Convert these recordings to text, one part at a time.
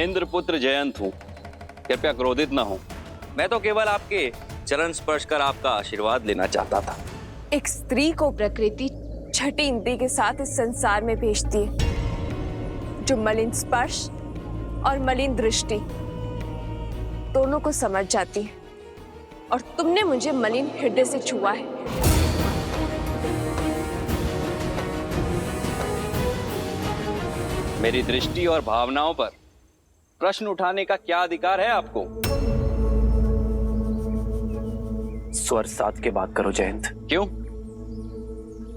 मैं इंद्रपुत्र जयंत हूँ, कृपया क्रोधित ना हो। मैं तो केवल आपके चरण स्पर्श कर आपका आशीर्वाद लेना चाहता था। एक स्त्री को प्रकृति छठी इंद्री के साथ इस संसार में भेजती है, जो मलिन स्पर्श और मलिन दृष्टि दोनों को समझ जाती है, और तुमने मुझे मलिन हृदय से छुआ है। मेरी दृष्टि और भावनाओं पर प्रश्न उठाने का क्या अधिकार है आपको? स्वर साध के बात करो जयंत। क्यों?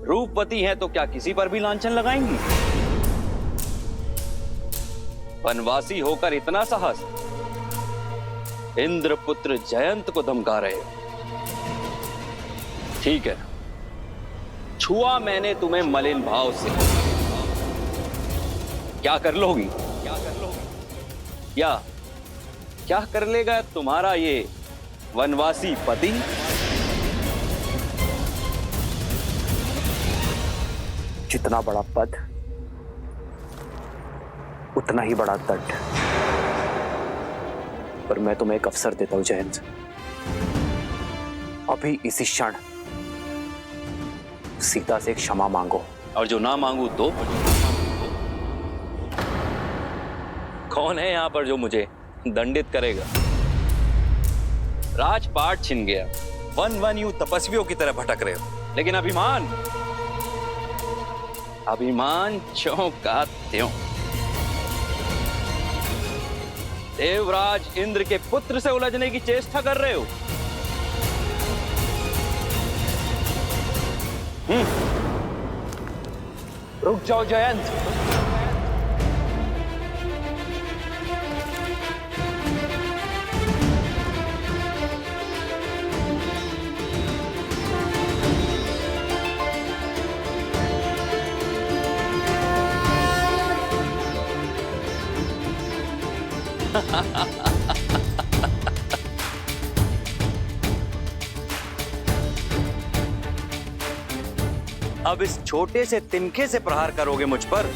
रूपवती हैं तो क्या किसी पर भी लांछन लगाएंगी? वनवासी होकर इतना साहस, इंद्रपुत्र जयंत को धमका रहे हो। ठीक है, छुआ मैंने तुम्हें मलिन भाव से, क्या कर लोगी? या क्या कर लेगा तुम्हारा ये वनवासी पति? जितना बड़ा पद उतना ही बड़ा दंड। पर मैं तुम्हें एक अवसर देता हूं जयंत, अभी इसी क्षण सीता से एक क्षमा मांगो। और जो ना मांगू तो? कौन है यहां पर जो मुझे दंडित करेगा? राजपाट छिन गया, वन वन यूं तपस्वियों की तरह भटक रहे हो, लेकिन अभिमान ज्यों का त्यों। देवराज इंद्र के पुत्र से उलझने की चेष्टा कर रहे हो। रुक जाओ जयंत। अब इस छोटे से तिनके से प्रहार करोगे मुझ पर?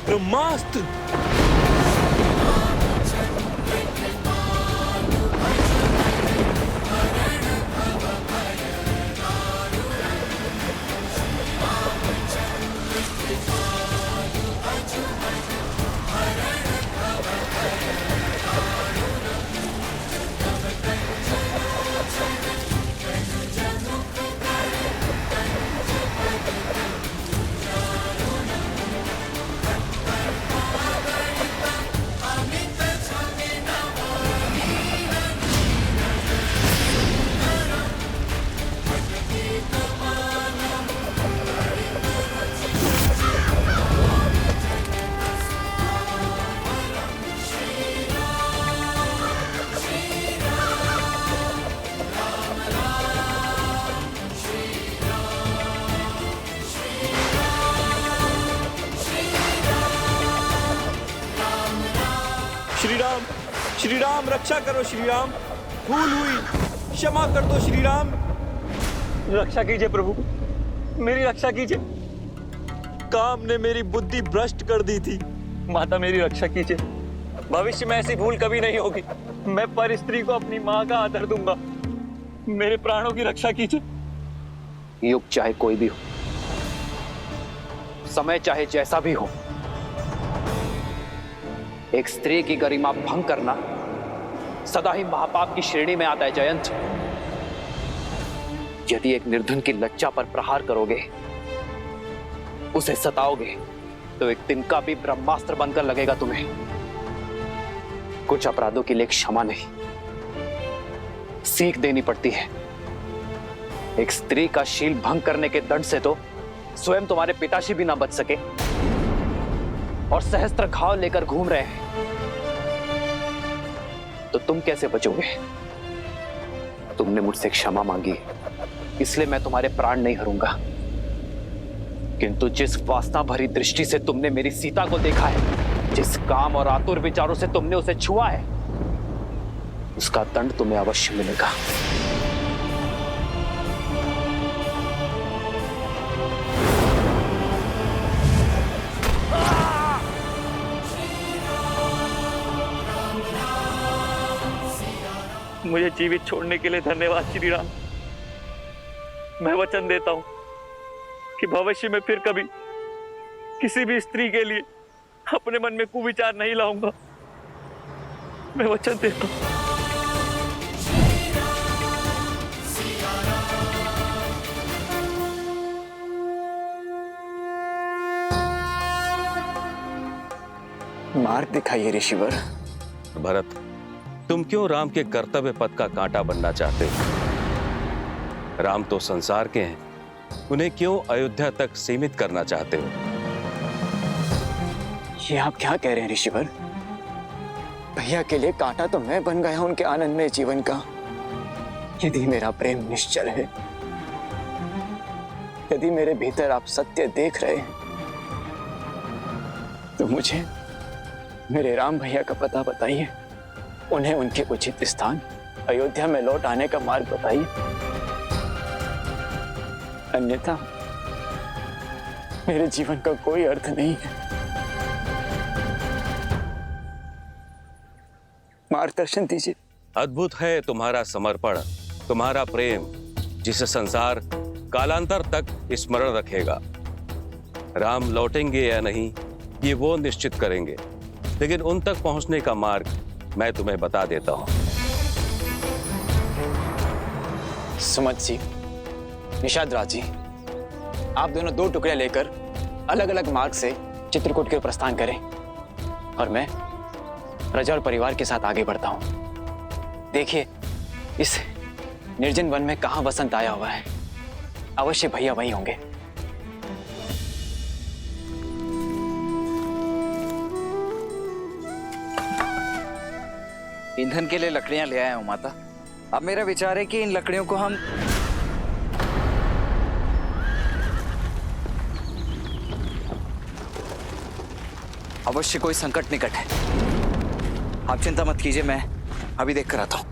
ब्रह्मास्त्र! श्री राम रक्षा करो श्री राम, भूल हुई, क्षमा कर दो श्री राम। रक्षा कीजिए प्रभु, मेरी रक्षा कीजिए। काम ने मेरी बुद्धि भ्रष्ट कर दी थी। माता मेरी रक्षा कीजिए, भविष्य में ऐसी भूल कभी नहीं होगी। मैं पर स्त्री को अपनी माँ का आदर दूंगा। मेरे प्राणों की रक्षा कीजिए। युग चाहे कोई भी हो, समय चाहे जैसा भी हो, एक स्त्री की गरिमा भंग करना सदा ही महापाप की श्रेणी में आता है जयंत। यदि एक निर्धन की लज्जा पर प्रहार करोगे, उसे सताओगे, तो एक तिनका भी ब्रह्मास्त्र बनकर लगेगा तुम्हें। कुछ अपराधों के लिए क्षमा नहीं, सीख देनी पड़ती है। एक स्त्री का शील भंग करने के दंड से तो स्वयं तुम्हारे पिताश्री भी ना बच सके। और सहस्त्र घाव लेकर घूम रहे हैं, तो तुम कैसे बचोगे? तुमने मुझसे क्षमा मांगी, इसलिए मैं तुम्हारे प्राण नहीं हरूंगा। किंतु जिस वासना भरी दृष्टि से तुमने मेरी सीता को देखा है, जिस काम और आतुर विचारों से तुमने उसे छुआ है, उसका दंड तुम्हें अवश्य मिलेगा। मुझे जीवित छोड़ने के लिए धन्यवाद श्री राम। मैं वचन देता हूं कि भविष्य में फिर कभी किसी भी स्त्री के लिए अपने मन में कुविचार नहीं लाऊंगा। मैं वचन देता हूं। मार्ग दिखाइए ऋषिवर। भरत, तुम क्यों राम के कर्तव्य पथ का कांटा बनना चाहते हो? राम तो संसार के हैं, उन्हें क्यों अयोध्या तक सीमित करना चाहते हो? ये आप क्या कह रहे हैं ऋषिवर? भैया के लिए कांटा तो मैं बन गया उनके आनंदमय जीवन का। यदि मेरा प्रेम निश्चल है, यदि मेरे भीतर आप सत्य देख रहे हैं, तो मुझे मेरे राम भैया का पता बताइए। उन्हें उनके उचित स्थान अयोध्या में लौट आने का मार्ग बताइए। अन्यथा मेरे जीवन का कोई अर्थ नहीं है। मार्गदर्शन दीजिए। अद्भुत है तुम्हारा समर्पण, तुम्हारा प्रेम, जिसे संसार कालांतर तक स्मरण रखेगा। राम लौटेंगे या नहीं, ये वो निश्चित करेंगे, लेकिन उन तक पहुंचने का मार्ग मैं तुम्हें बता देता हूं। सुमत जी, निषाद राज जी, आप दोनों दो टुकड़े लेकर अलग अलग मार्ग से चित्रकूट के प्रस्थान करें और मैं प्रजा और परिवार के साथ आगे बढ़ता हूं। देखिए, इस निर्जन वन में कहां वसंत आया हुआ है। अवश्य भैया वही होंगे। ईंधन के लिए लकड़ियां ले आया हूं माता। अब मेरा विचार है कि इन लकड़ियों को हम अवश्य कोई संकट निकट है। आप चिंता मत कीजिए, मैं अभी देख कर आता हूं।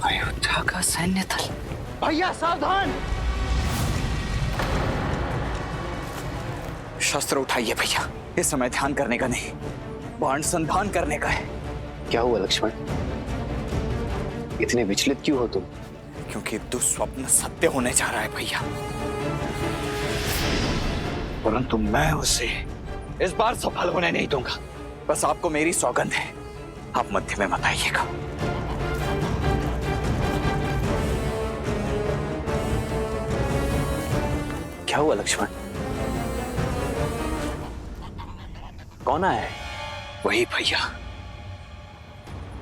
अयोध्या का सैन्य दल। भैया सावधान! शस्त्र उठाइए भैया। इस समय ध्यान करने का नहीं, बाण संधान करने का है। क्या हुआ लक्ष्मण? इतने विचलित क्यों हो तुम? क्योंकि दुस्वप्न सत्य होने जा रहा है भैया, परंतु मैं उसे इस बार सफल होने नहीं दूंगा। बस आपको मेरी सौगंध है, आप मध्य में मत आइएगा। क्या हुआ लक्ष्मण? कौन आया है? वही भैया,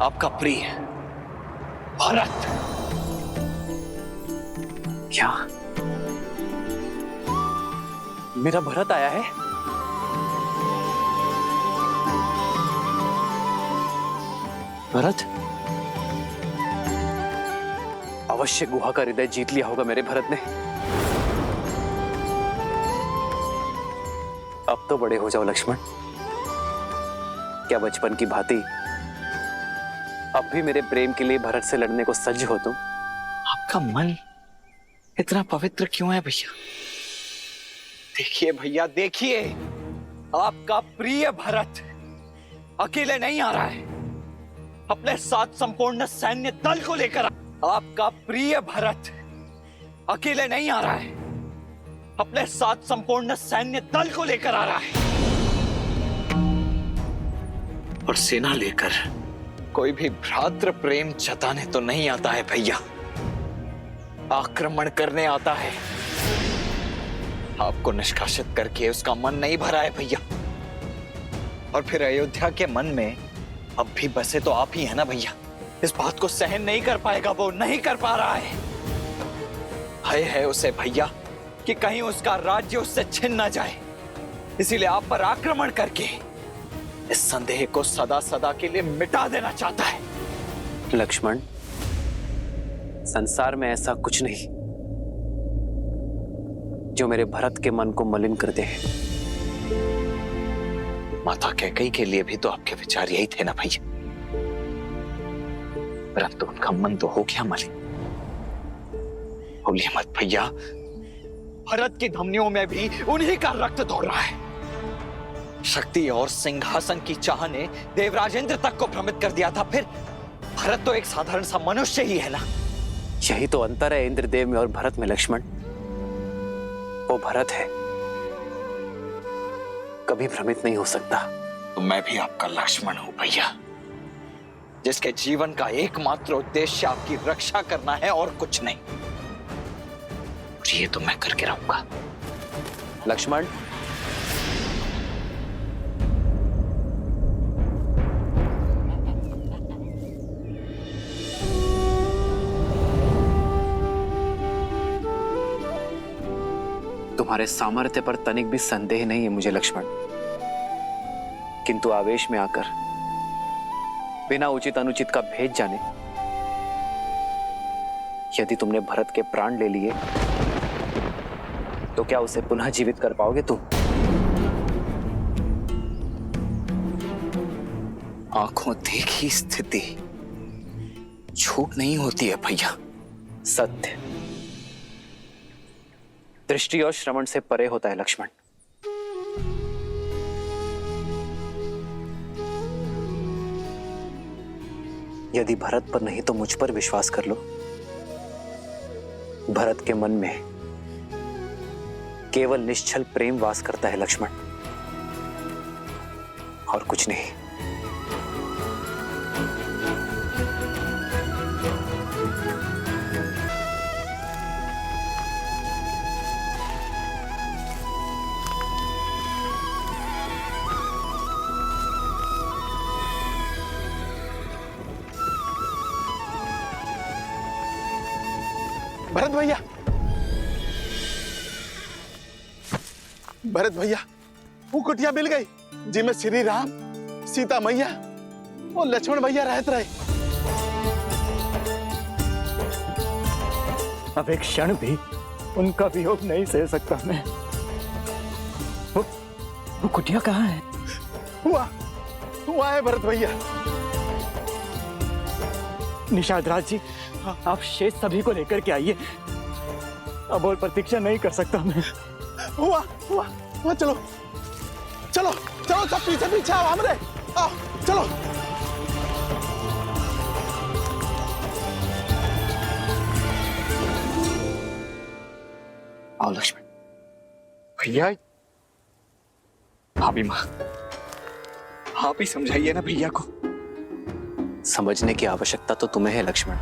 आपका प्रिय भरत। क्या मेरा भरत आया है? भरत? अवश्य गुहा का हृदय जीत लिया होगा मेरे भरत ने। अब तो बड़े हो जाओ लक्ष्मण। क्या बचपन की भांति अब भी मेरे प्रेम के लिए भरत से लड़ने को सज्ज हो तुम? आपका मन इतना पवित्र क्यों है भैया? देखिए भैया, देखिए, आपका प्रिय भरत अकेले नहीं आ रहा है, अपने साथ संपूर्ण सैन्य दल को लेकर आपका प्रिय भरत अकेले नहीं आ रहा है, अपने साथ संपूर्ण सैन्य दल को लेकर आ रहा है। और सेना लेकर कोई भी भ्रातृ प्रेम जताने तो नहीं आता है भैया, आक्रमण करने आता है। आपको निष्कासित करके उसका मन नहीं भरा है भैया, और फिर अयोध्या के मन में अब भी बसे तो आप ही है ना भैया। इस बात को सहन नहीं कर पाएगा, वो नहीं कर पा रहा है। भय है उसे भैया कि कहीं उसका राज्य उससे छिन ना जाए, इसीलिए आप पर आक्रमण करके इस संदेह को सदा सदा के लिए मिटा देना चाहता है। लक्ष्मण, संसार में ऐसा कुछ नहीं जो मेरे भरत के मन को मलिन कर दे। माता कैकेयी के लिए भी तो आपके विचार यही थे ना भैया, परंतु उनका मन तो हो गया मलिन। बोलिए मत भैया, भरत की धमनियों में भी उन्हीं का रक्त दौड़ रहा है। शक्ति और सिंहासन की चाह ने देवराजेंद्र तक को भ्रमित कर दिया था, फिर भरत तो एक साधारण सा मनुष्य ही है ना। यही तो अंतर है इंद्रदेव में और भरत में लक्ष्मण। वो भरत है, कभी भ्रमित नहीं हो सकता। तो मैं भी आपका लक्ष्मण हूं भैया, जिसके जीवन का एकमात्र उद्देश्य आपकी रक्षा करना है और कुछ नहीं। और ये तो मैं करके रहूंगा। लक्ष्मण, तुम्हारे सामर्थ्य पर तनिक भी संदेह नहीं है मुझे लक्ष्मण, किंतु आवेश में आकर बिना उचित अनुचित का भेद जाने यदि तुमने भरत के प्राण ले लिए तो क्या उसे पुनः जीवित कर पाओगे तुम? आंखों देखी स्थिति झूठ नहीं होती है भैया। सत्य दृष्टि और श्रवण से परे होता है लक्ष्मण। यदि भरत पर नहीं तो मुझ पर विश्वास कर लो। भरत के मन में केवल निश्चल प्रेम वास करता है लक्ष्मण, और कुछ नहीं। भरत भैया, भरत भैया, वो कुटिया मिल गई जिसमें श्री राम, सीता मैया और लक्ष्मण भैया रहते रहे। अब एक क्षण भी उनका वियोग नहीं सह सकता मैं। वो कुटिया कहाँ है? हुआ है भरत भैया। निषाद राज जी, आप शेष सभी को लेकर के आइए, अब और प्रतीक्षा नहीं कर सकता मैं। हुआ चलो चलो चलो, सब पीछे पीछे आओ, हमरे आओ, चलो। आओ लक्ष्मण भैया। भाभी माँ, आप ही समझाइए ना भैया को। समझने की आवश्यकता तो तुम्हें है लक्ष्मण।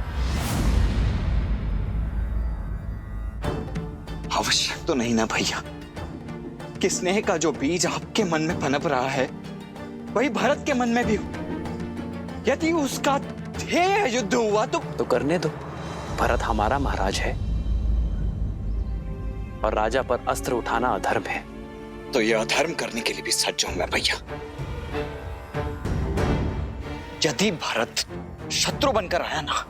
आवश्यक तो नहीं ना भैया कि स्नेह का जो बीज आपके मन में पनप रहा है वही भरत के मन में भी हो। यदि उसका ध्येय युद्ध हुआ तो करने दो। भरत हमारा महाराज है और राजा पर अस्त्र उठाना अधर्म है। तो यह अधर्म करने के लिए भी सज्ज हूं मैं भैया। यदि भरत शत्रु बनकर आया ना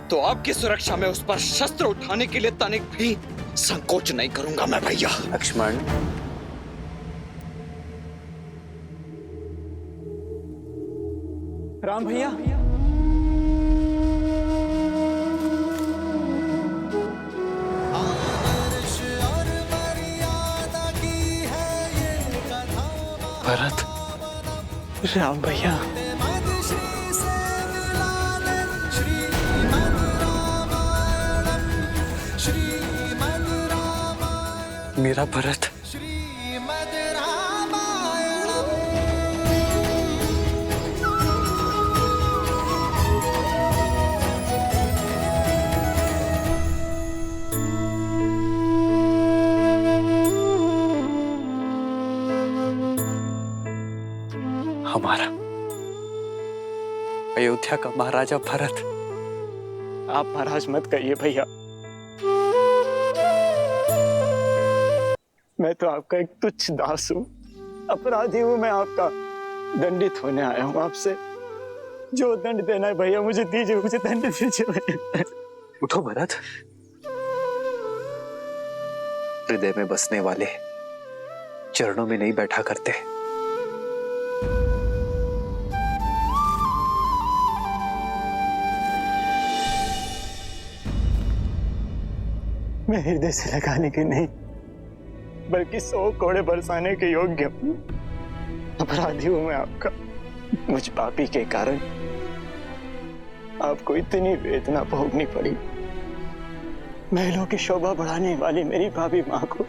तो आपकी सुरक्षा में उस पर शस्त्र उठाने के लिए तनिक भी संकोच नहीं करूंगा मैं भैया। लक्ष्मण, राम भैया, भरत, राम भैया, मेरा भरत। अयोध्या का महाराजा भरत। आप महाराज मत कहिए भैया, मैं तो आपका एक तुच्छ दास हूँ, अपराधी हूँ। मैं आपका दंडित होने आया हूँ आपसे। जो दंड देना है भैया मुझे दीजिए, मुझे दंड दीजिए भैया। उठो भरत। हृदय में बसने वाले चरणों में नहीं बैठा करते। मैं हृदय से लगाने के नहीं बल्कि 100 कोड़े बरसाने के योग्य हूँ। अपराधी हूँ मैं आपका। मुझ पापी के कारण आपको इतनी वेदना भोगनी पड़ी। महलों की शोभा बढ़ाने वाली मेरी भाभी माँ को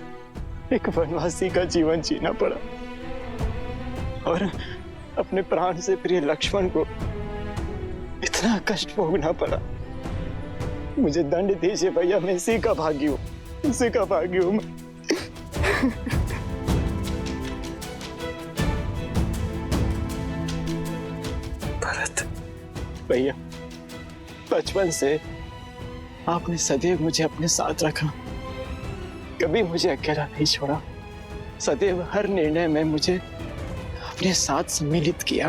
एक वनवासी का जीवन जीना पड़ा और अपने प्राण से प्रिय लक्ष्मण को इतना कष्ट भोगना पड़ा। मुझे दंड दीजिए भैया, मैं इसी का भागी हूँ, इसी का भागी हूँ मैं। भरत भैया, बचपन से आपने सदैव मुझे अपने साथ रखा, कभी मुझे अकेला नहीं छोड़ा। सदैव हर निर्णय में मुझे अपने साथ सम्मिलित किया।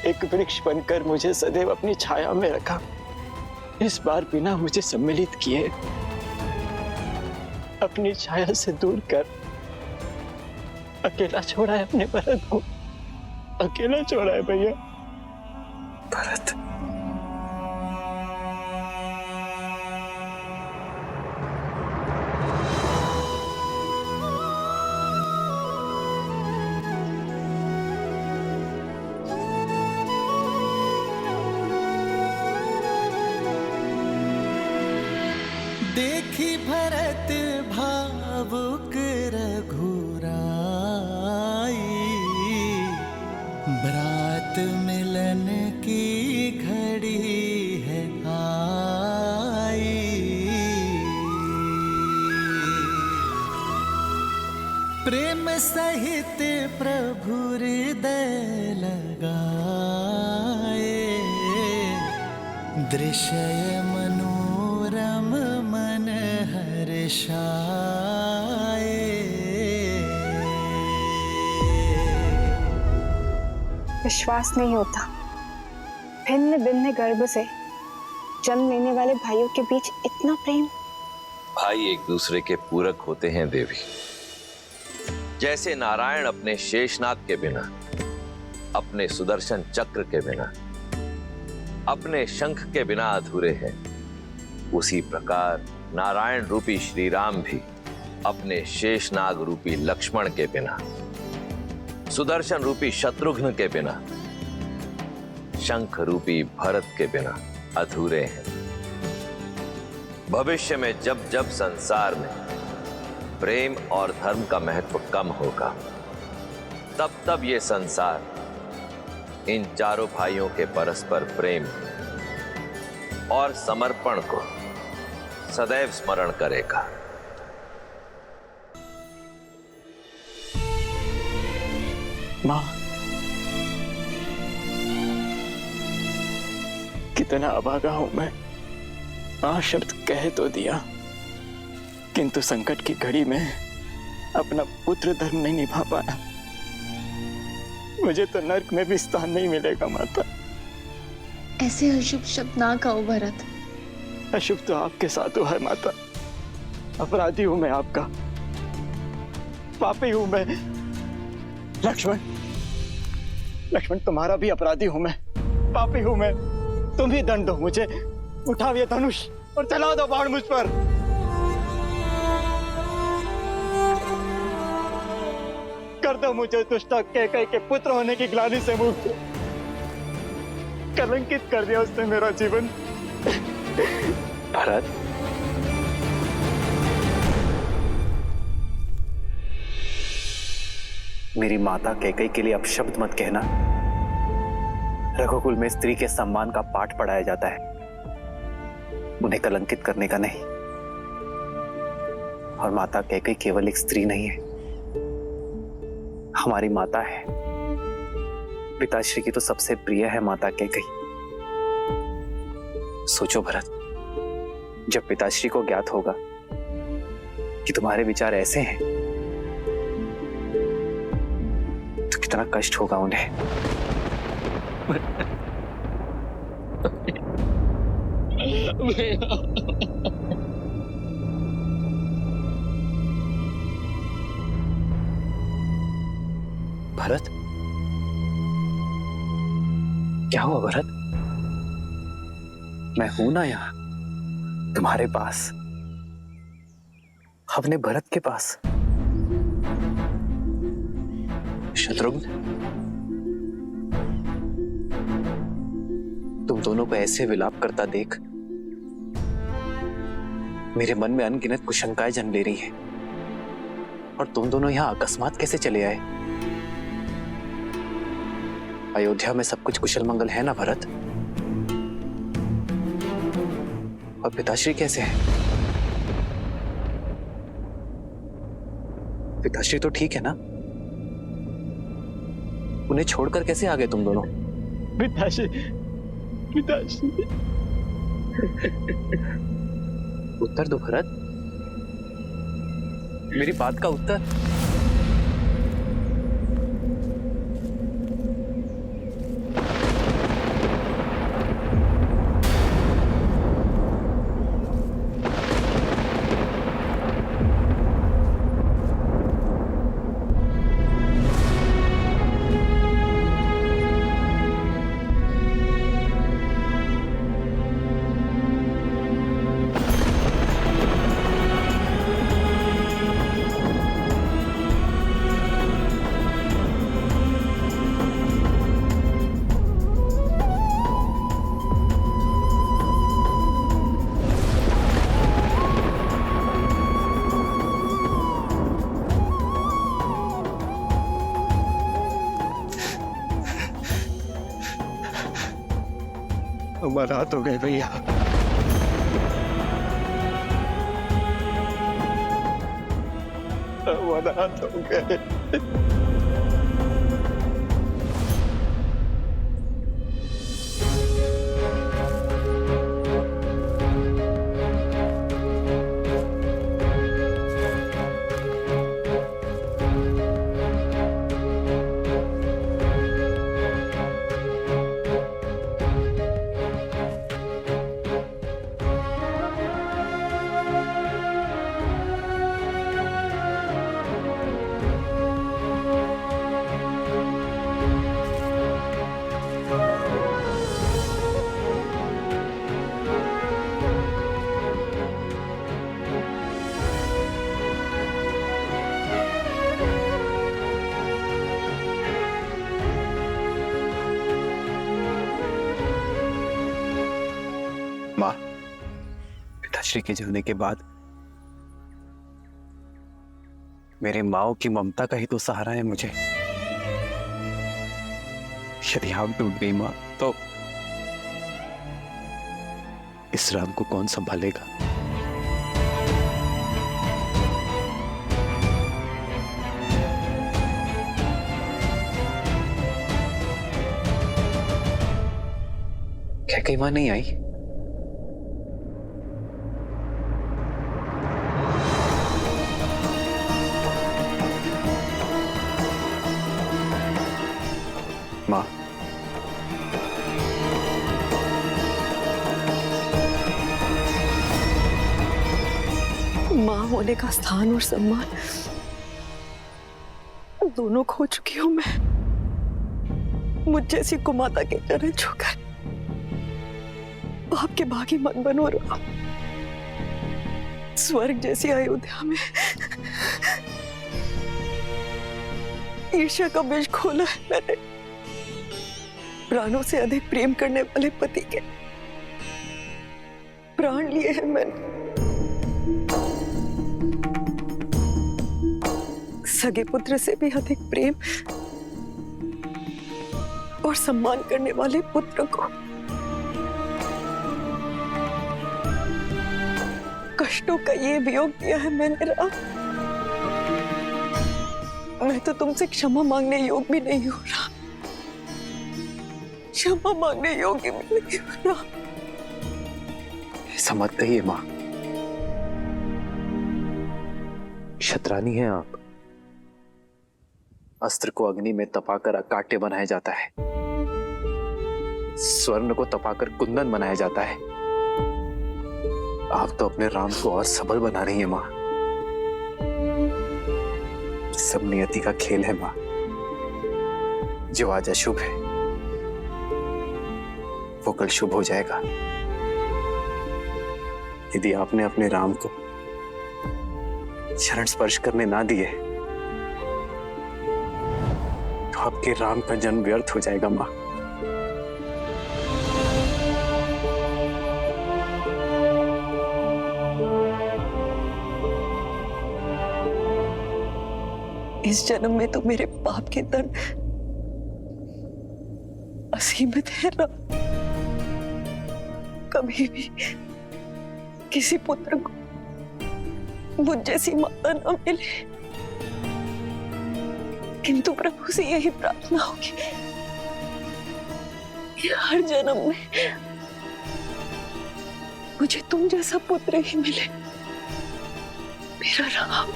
एक वृक्ष बनकर मुझे सदैव अपनी छाया में रखा। इस बार बिना मुझे सम्मिलित किए अपनी छाया से दूर कर अकेला छोड़ा है अपने भरत को, अकेला छोड़ा है भैया। भरत देखी भरत भावुक रघुराई, ब्रात मिलन की घड़ी है आई। प्रेम सहित प्रभु हृदय लगाए, दृश्य मनोरम मन हर्षाए। विश्वास नहीं होता, भिन्न भिन्न गर्भ से जन्म लेने वाले भाइयों के बीच इतना प्रेम। भाई एक दूसरे के पूरक होते हैं देवी। जैसे नारायण अपने शेषनाग के बिना, अपने सुदर्शन चक्र के बिना, अपने शंख के बिना अधूरे हैं, उसी प्रकार नारायण रूपी श्री राम भी अपने शेषनाग रूपी लक्ष्मण के बिना, सुदर्शन रूपी शत्रुघ्न के बिना, शंख रूपी भरत के बिना अधूरे हैं। भविष्य में जब जब संसार में प्रेम और धर्म का महत्व कम होगा, तब तब ये संसार इन चारों भाइयों के परस्पर प्रेम और समर्पण को सदैव स्मरण करेगा। मां, कितना अभागा हूं मैं। मां शब्द कह तो दिया, किंतु संकट की घड़ी में अपना पुत्र धर्म नहीं निभा पाया। मुझे तो नर्क में भी स्थान नहीं मिलेगा माता। ऐसे अशुभ शब्द ना कहो भरत। अशुभ तो आपके साथ हुआ है माता। अपराधी हूं मैं आपका, पापी हूं मैं। लक्ष्मण, लक्ष्मण तुम्हारा भी अपराधी हूं मैं, पापी हूं मैं। तुम ही दंड दो मुझे। उठाओ ये धनुष और चला दो बाण मुझ पर। कर दो मुझे दुष्टा कैकई के पुत्र होने की ग्लानि से मुक्त। कलंकित कर दिया उसने मेरा जीवन। भरत, मेरी माता कैकई के लिए अपशब्द मत कहना। रघुकुल में स्त्री के सम्मान का पाठ पढ़ाया जाता है, उन्हें कलंकित करने का नहीं। और माता कैकई केवल एक स्त्री नहीं है, हमारी माता है, पिताश्री की तो सबसे प्रिय है माता के गई। सोचो भरत, जब पिताश्री को ज्ञात होगा कि तुम्हारे विचार ऐसे हैं तो कितना कष्ट होगा उन्हें। भरत, क्या हुआ भरत? मैं हूं ना यहां तुम्हारे पास, अपने भरत के पास। शत्रुघ्न, तुम दोनों को ऐसे विलाप करता देख मेरे मन में अनगिनत कुशंकाएं जन्म ले रही हैं। और तुम दोनों यहां अकस्मात कैसे चले आए? अयोध्या में सब कुछ कुशल मंगल है ना भरत? और पिताश्री कैसे हैं? पिताश्री तो ठीक है ना? उन्हें छोड़कर कैसे आ गए तुम दोनों? पिताश्री उत्तर दो भरत, मेरी बात का उत्तर। हमारा हाथ हो गए भैया। हमारा हाथ हो गए। माँ, पिताश्री के जाने के बाद मेरे माओ की ममता का ही तो सहारा है मुझे। यदि आप टूट गई माँ तो इस राम को कौन संभालेगा? क्या कई माँ नहीं आई? माँ, माँ होने का स्थान और सम्मान दोनों खो चुकी हूं मैं। मुझ जैसी कुमाता के चरण छूकर आपके भागी मत बनो राम। स्वर्ग जैसी अयोध्या में ईर्ष्या का बीज खोला है मैंने। प्राणों से अधिक प्रेम करने वाले पति के प्राण लिए हैं मैंने। सगे पुत्र से भी अधिक प्रेम और सम्मान करने वाले पुत्र को कष्टों का ये वियोग दिया है मैंने राम। मैं तो तुमसे क्षमा मांगने योग्य भी नहीं हो रहा। क्षमा मांगने योग्य मिलेगी राम। ऐसा मत कहिए माँ, क्षत्रानी हैं आप। अस्त्र को अग्नि में तपाकर अकाट्य बनाया जाता है, स्वर्ण को तपाकर कुंदन बनाया जाता है। आप तो अपने राम को और सबल बना रही हैं माँ। सब नियति का खेल है माँ। जो आज अशुभ है वो कल शुभ हो जाएगा। यदि आपने अपने राम को चरण स्पर्श करने ना दिए तो आपके राम का जन्म व्यर्थ हो जाएगा मां। इस जन्म में तो मेरे पाप के दंड असीमित है राम। कभी भी किसी पुत्र को मुझ जैसी माता न मिले, किंतु प्रभु से यही प्रार्थना होगी कि हर जन्म में मुझे तुम जैसा पुत्र ही मिले, मेरा राम।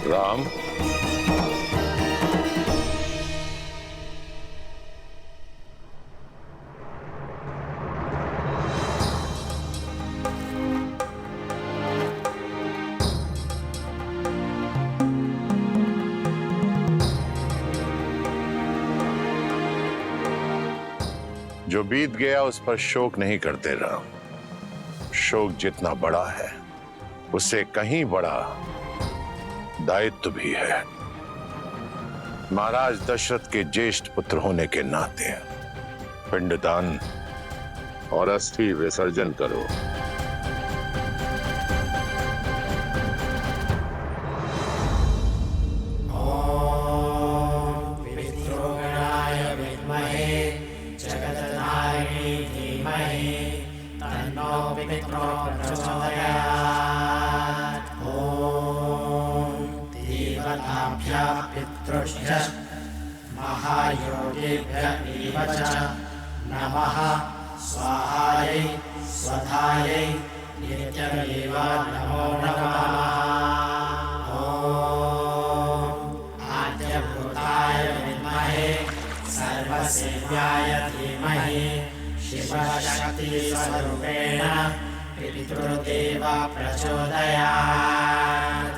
राम, जो बीत गया उस पर शोक नहीं करते राम। शोक जितना बड़ा है उससे कहीं बड़ा दायित्व भी है। महाराज दशरथ के ज्येष्ठ पुत्र होने के नाते पिंडदान और अस्थि विसर्जन करो। नमः स्वाहायै स्वधायै नित्यमेव नमो नमः। ॐ आद्यभूताय विद्महे सर्वसेव्याय धीमहि शिवशक्तिस्वरूपेण पितृदेव प्रचोदयात्।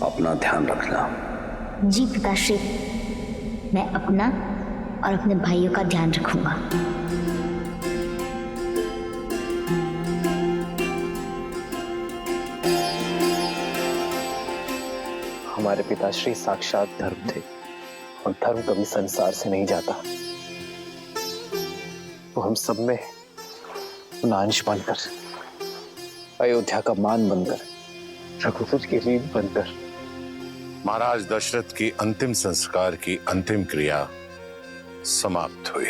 अपना ध्यान रखना। जी पिताश्री, मैं अपना और अपने भाइयों का ध्यान रखूंगा। हमारे पिताश्री साक्षात धर्म थे और धर्म कभी संसार से नहीं जाता। वो हम सब में अंश बनकर, अयोध्या का मान बनकर, रघुकुल की रीत बनकर महाराज दशरथ की अंतिम संस्कार की अंतिम क्रिया समाप्त हुई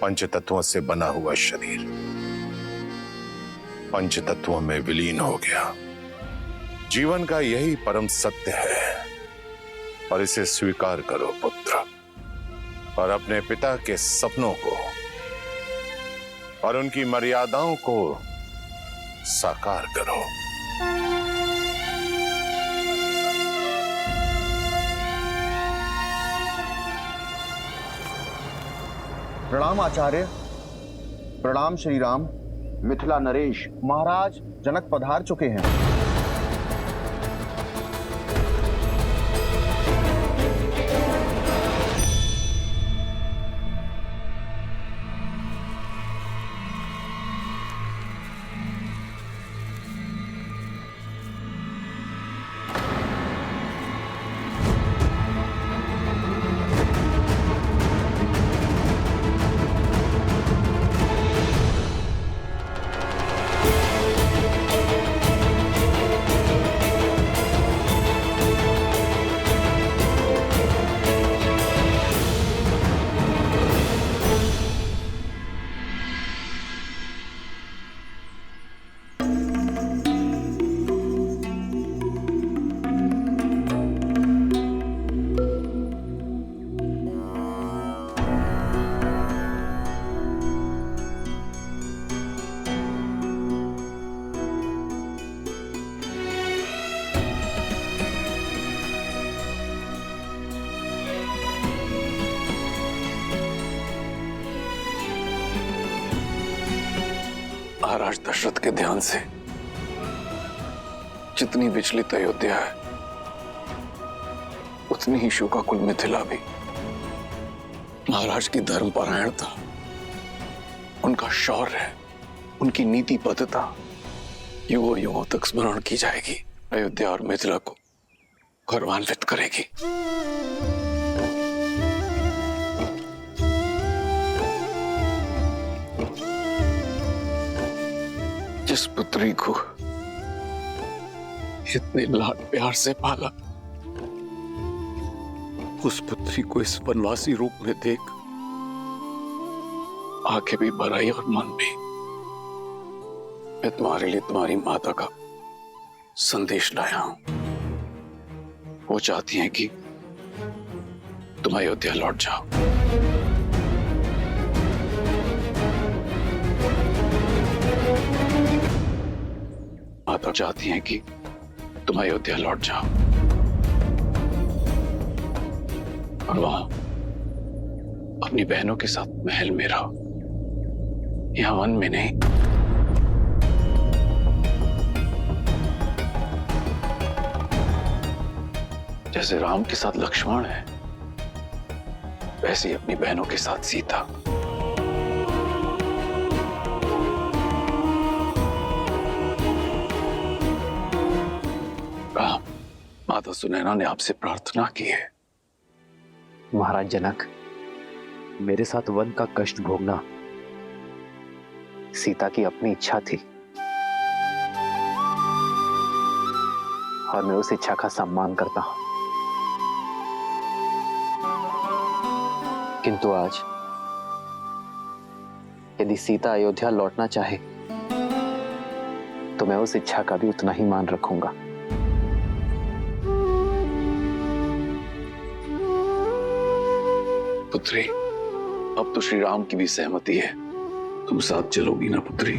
पंच तत्वों से बना हुआ शरीर पंच तत्वों में विलीन हो गया। जीवन का यही परम सत्य है और इसे स्वीकार करो पुत्र, और अपने पिता के सपनों को और उनकी मर्यादाओं को साकार करो। प्रणाम आचार्य, प्रणाम श्री राम। मिथिला नरेश महाराज जनक पधार चुके हैं। महाराज दशरथ के ध्यान से जितनी विचलित अयोध्या है उतनी ही शोकाकुल मिथिला भी। महाराज की धर्मपरायणता, उनका शौर्य, उनकी नीतिबद्धता युगों युगों तक स्मरण की जाएगी, अयोध्या और मिथिला को गौरवान्वित करेगी। जिस पुत्री को इतने लाड प्यार से पाला, उस पुत्री को इस वनवासी रूप में देख आंखें भी भर आई और मन भी। मैं तुम्हारे लिए तुम्हारी माता का संदेश लाया हूं। वो चाहती हैं कि तुम अयोध्या लौट जाओ। माता चाहती हैं कि तुम अयोध्या लौट जाओ और वहां अपनी बहनों के साथ महल में रहो, यहां वन में नहीं। जैसे राम के साथ लक्ष्मण है, वैसे ही अपनी बहनों के साथ सीता। माता सुनैना ने आपसे प्रार्थना की है। महाराज जनक, मेरे साथ वन का कष्ट भोगना सीता की अपनी इच्छा थी और मैं उस इच्छा का सम्मान करता हूं। किंतु आज यदि सीता अयोध्या लौटना चाहे तो मैं उस इच्छा का भी उतना ही मान रखूंगा। पुत्री, अब तो श्री राम की भी सहमति है, तुम साथ चलोगी ना पुत्री?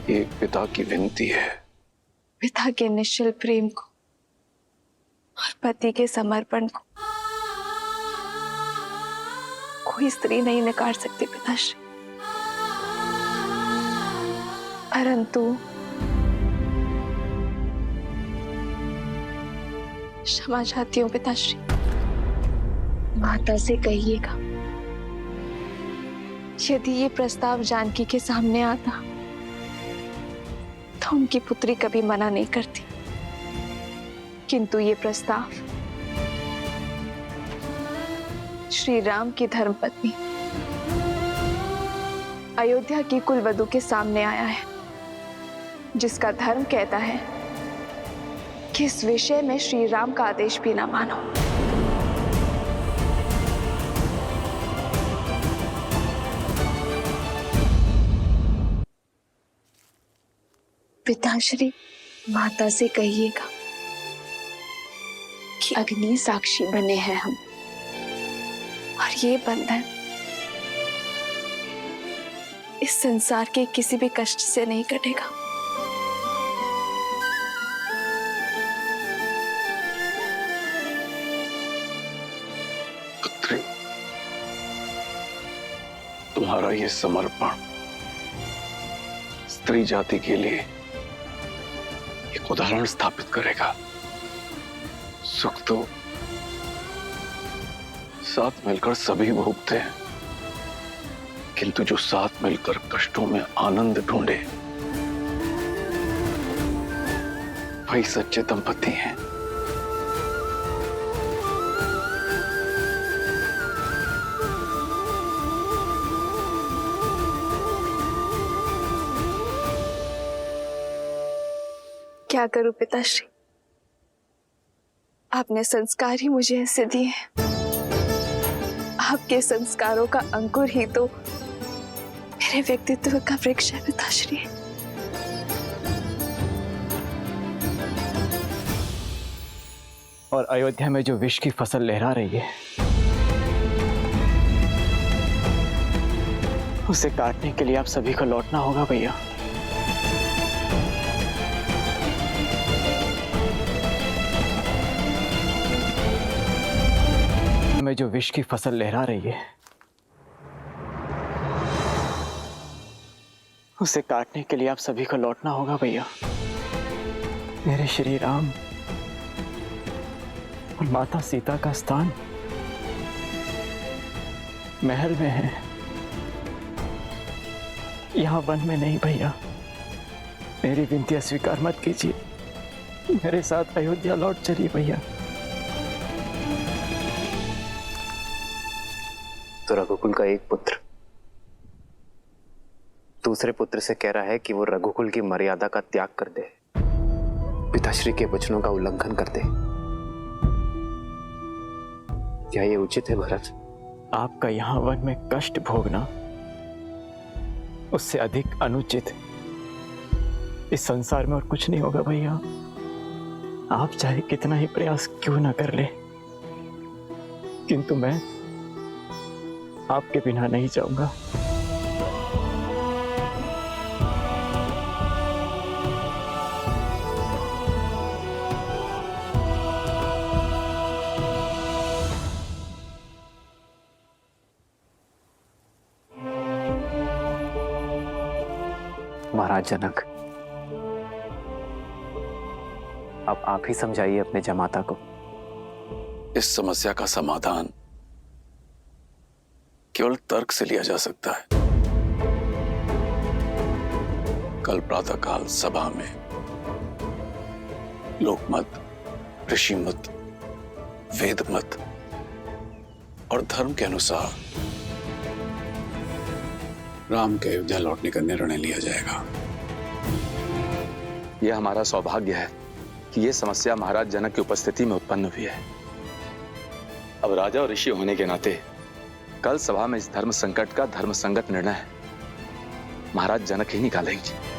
ये पिता की विनती है। पिता के निश्चल प्रेम को और पति के समर्पण को कोई स्त्री नहीं नकार सकती पिताश्री, परंतु क्षमा चाहती हूँ पिताश्री। माता से कहिएगा यदि ये प्रस्ताव जानकी के सामने आता तो उनकी पुत्री कभी मना नहीं करती, किंतु ये प्रस्ताव श्री राम की धर्मपत्नी अयोध्या की कुलवधू के सामने आया है, जिसका धर्म कहता है कि इस विषय में श्री राम का आदेश भी ना मानो। पिताश्री, माता से कहिएगा कि अग्नि साक्षी बने हैं हम, और ये बंधन इस संसार के किसी भी कष्ट से नहीं कटेगा। पुत्री, तुम्हारा ये समर्पण स्त्री जाति के लिए एक उदाहरण स्थापित करेगा। सुख तो साथ मिलकर सभी भोगते हैं, किंतु जो साथ मिलकर कष्टों में आनंद ढूंढे वही सच्चे दंपति हैं। क्या करूं पिताश्री, आपने संस्कार ही मुझे ऐसे दिए हैं। आपके संस्कारों का अंकुर ही तो मेरे व्यक्तित्व का वृक्ष है पिताश्री। और अयोध्या में जो विष की फसल लहरा रही है, उसे काटने के लिए आप सभी को लौटना होगा भैया। में जो विष की फसल लहरा रही है, उसे काटने के लिए आप सभी को लौटना होगा भैया। मेरे श्री राम और माता सीता का स्थान महल में है, यहां वन में नहीं भैया। मेरी विनती अस्वीकार मत कीजिए, मेरे साथ अयोध्या लौट चलिए भैया। तो रघुकुल का एक पुत्र दूसरे पुत्र से कह रहा है कि वो रघुकुल की मर्यादा का त्याग कर दे, पिताश्री के वचनों का उल्लंघन कर दे। क्या ये उचित है भरत? आपका यहां वन में कष्ट भोगना उससे अधिक अनुचित इस संसार में और कुछ नहीं होगा भैया। आप चाहे कितना ही प्रयास क्यों ना कर ले, किंतु मैं आपके बिना नहीं जाऊंगा। महाराज जनक, अब आप ही समझाइए अपने जमाता को। इस समस्या का समाधान केवल तर्क से लिया जा सकता है। कल प्रातःकाल सभा में लोकमत, ऋषिमत, वेदमत और धर्म के अनुसार राम के अयोध्या लौटने का निर्णय लिया जाएगा। यह हमारा सौभाग्य है कि यह समस्या महाराज जनक की उपस्थिति में उत्पन्न हुई है। अब राजा और ऋषि होने के नाते कल सभा में इस धर्म संकट का धर्म संगत निर्णय महाराज जनक ही निकालेंगे।